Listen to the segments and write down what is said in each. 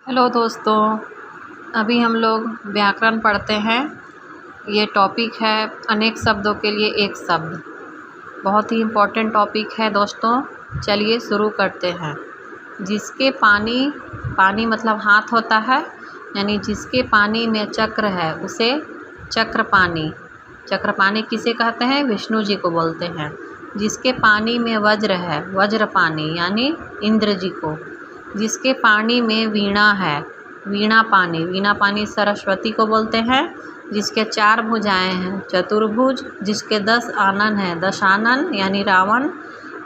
Hello दोस्तों, अभी हम लोग व्याकरण पढ़ते हैं। ये टॉपिक है अनेक शब्दों के लिए एक शब्द। बहुत ही इम्पोर्टेंट टॉपिक है दोस्तों। चलिए शुरू करते हैं। जिसके पानी मतलब हाथ होता है, यानी जिसके पानी में चक्र है उसे चक्रपाणी। चक्रपाणी किसे कहते हैं? विष्णु जी को बोलते हैं। जिसके पानी में वज्र है, वज्रपाणी यानी इंद्र जी को। जिसके पानी में वीणा है, वीणा पानी सरस्वती को बोलते हैं। जिसके 4 भुजाएं हैं, चतुर्भुज। जिसके 10 आनन हैं, दशानन यानी रावण।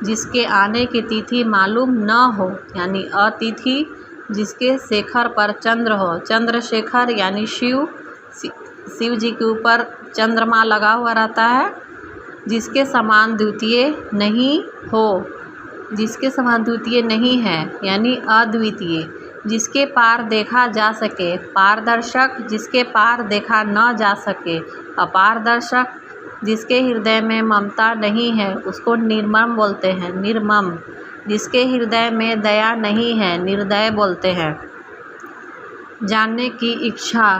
जिसके आने की तिथि मालूम न हो यानी अतिथि। जिसके शेखर पर चंद्र हो, चंद्रशेखर यानी शिव जी के ऊपर चंद्रमा लगा हुआ रहता है। जिसके समान द्वितीय नहीं हो, जिसके समान द्वितीय नहीं है यानी अद्वितीय। जिसके पार देखा जा सके, पारदर्शक। जिसके पार देखा न जा सके, अपारदर्शक। जिसके हृदय में ममता नहीं है उसको निर्मम बोलते हैं, निर्मम। जिसके हृदय में दया नहीं है, निर्दय बोलते हैं। जानने की इच्छा,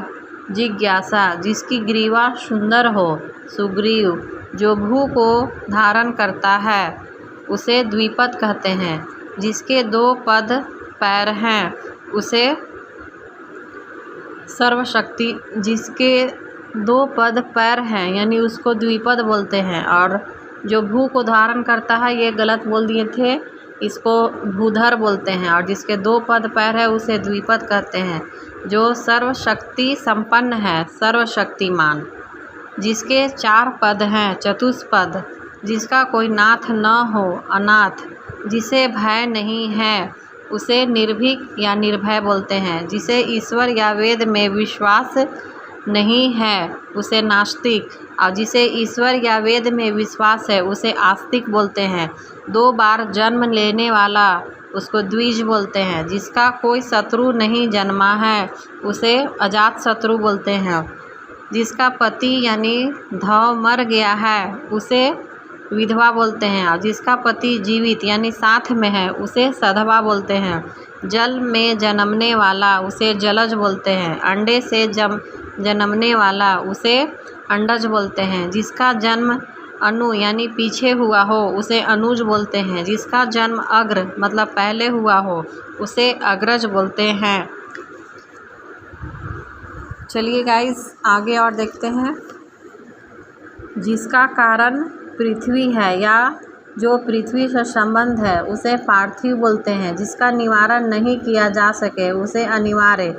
जिज्ञासा। जिसकी ग्रीवा सुंदर हो, सुग्रीव। जो भू को धारण करता है उसे द्विपद कहते हैं। जिसके 2 पद पैर हैं उसे सर्वशक्ति। जिसके 2 पद पैर हैं यानी उसको द्विपद बोलते हैं। और जो भू को धारण करता है, ये गलत बोल दिए थे, इसको भूधर बोलते हैं। और जिसके 2 पद पैर है उसे द्विपद कहते हैं। जो सर्वशक्ति संपन्न है, सर्वशक्तिमान। जिसके 4 पद हैं, चतुष्पद। जिसका कोई नाथ न हो, अनाथ। जिसे भय नहीं है उसे निर्भीक या निर्भय बोलते हैं। जिसे ईश्वर या वेद में विश्वास नहीं है उसे नास्तिक। और जिसे ईश्वर या वेद में विश्वास है उसे आस्तिक बोलते हैं। 2 बार जन्म लेने वाला उसको द्विज बोलते हैं। जिसका कोई शत्रु नहीं जन्मा है उसे अजात शत्रु बोलते हैं। जिसका पति यानी धव मर गया है उसे विधवा बोलते हैं। और जिसका पति जीवित यानी साथ में है उसे सधवा बोलते हैं। जल में जन्मने वाला उसे जलज बोलते हैं। अंडे से जन्मने वाला उसे अंडज बोलते हैं। जिसका जन्म अनु यानी पीछे हुआ हो उसे अनुज बोलते हैं। जिसका जन्म अग्र मतलब पहले हुआ हो उसे अग्रज बोलते हैं। चलिए गाइस आगे और देखते हैं। जिसका कारण पृथ्वी है या जो पृथ्वी से संबंध है उसे पार्थिव बोलते हैं। जिसका निवारण नहीं किया जा सके उसे अनिवार्य।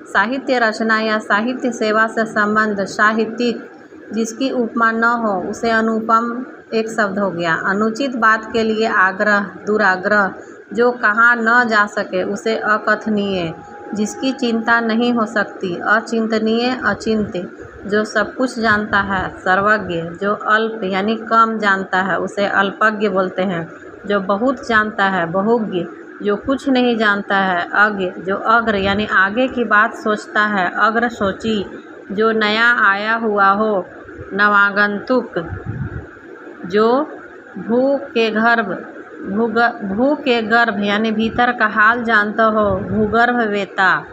साहित्य रचना या साहित्य सेवा से संबंध, साहित्यिक। जिसकी उपमा न हो उसे अनुपम एक शब्द हो गया। अनुचित बात के लिए आग्रह, दुराग्रह। जो कहा न जा सके उसे अकथनीय। जिसकी चिंता नहीं हो सकती, अचिंतनीय, अचिंत्य। जो सब कुछ जानता है, सर्वज्ञ। जो अल्प यानी कम जानता है उसे अल्पज्ञ बोलते हैं। जो बहुत जानता है, बहुज्ञ। जो कुछ नहीं जानता है, अज्ञ। जो अग्र यानी आगे की बात सोचता है, अग्र सोची। जो नया आया हुआ हो, नवागंतुक। जो भू के गर्भ यानी भीतर का हाल जानता हो, भूगर्भवेत्ता।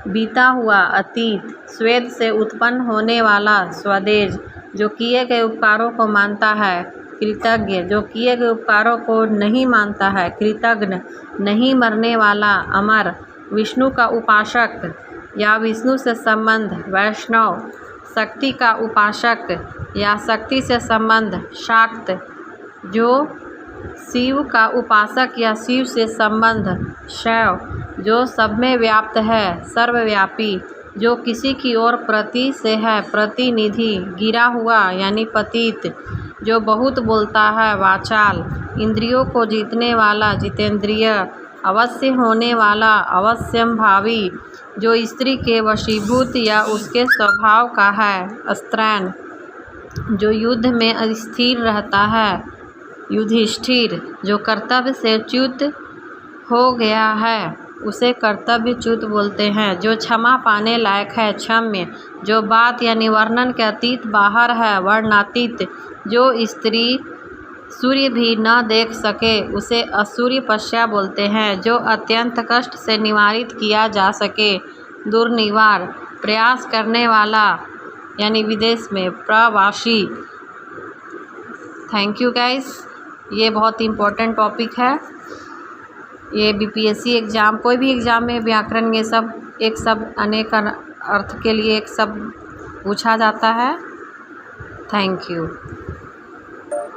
बीता हुआ, अतीत। स्वेद से उत्पन्न होने वाला, स्वदेज। जो किए गए उपकारों को मानता है, कृतज्ञ। जो किए गए उपकारों को नहीं मानता है, कृतघ्न। नहीं मरने वाला, अमर। विष्णु का उपासक या विष्णु से संबंध, वैष्णव। शक्ति का उपासक या शक्ति से संबंध, शाक्त। जो शिव का उपासक या शिव से संबंध, शैव। जो सब में व्याप्त है, सर्वव्यापी। जो किसी की ओर प्रति से है, प्रतिनिधि। गिरा हुआ यानी पतित। जो बहुत बोलता है, वाचाल। इंद्रियों को जीतने वाला, जितेंद्रिय। अवश्य होने वाला, अवश्यंभावी। जो स्त्री के वशीभूत या उसके स्वभाव का है, स्त्रैण। जो युद्ध में स्थिर रहता है, युधिष्ठिर। जो कर्तव्य से च्युत हो गया है उसे कर्तव्यच्युत बोलते हैं। जो क्षमा पाने लायक है, क्षम्य। जो बात यानी वर्णन के अतीत बाहर है, वर्णातीत। जो स्त्री सूर्य भी न देख सके उसे असूर्य पश्या बोलते हैं। जो अत्यंत कष्ट से निवारित किया जा सके, दुर्निवार प्रयास करने वाला यानी विदेश में प्रवासी। थैंक यू गाइस, ये बहुत इम्पोर्टेंट टॉपिक है। ये बीपीएससी एग्ज़ाम, कोई भी एग्ज़ाम में व्याकरण ये सब एक शब्द अनेक अर्थ के लिए एक शब्द पूछा जाता है। Thank you.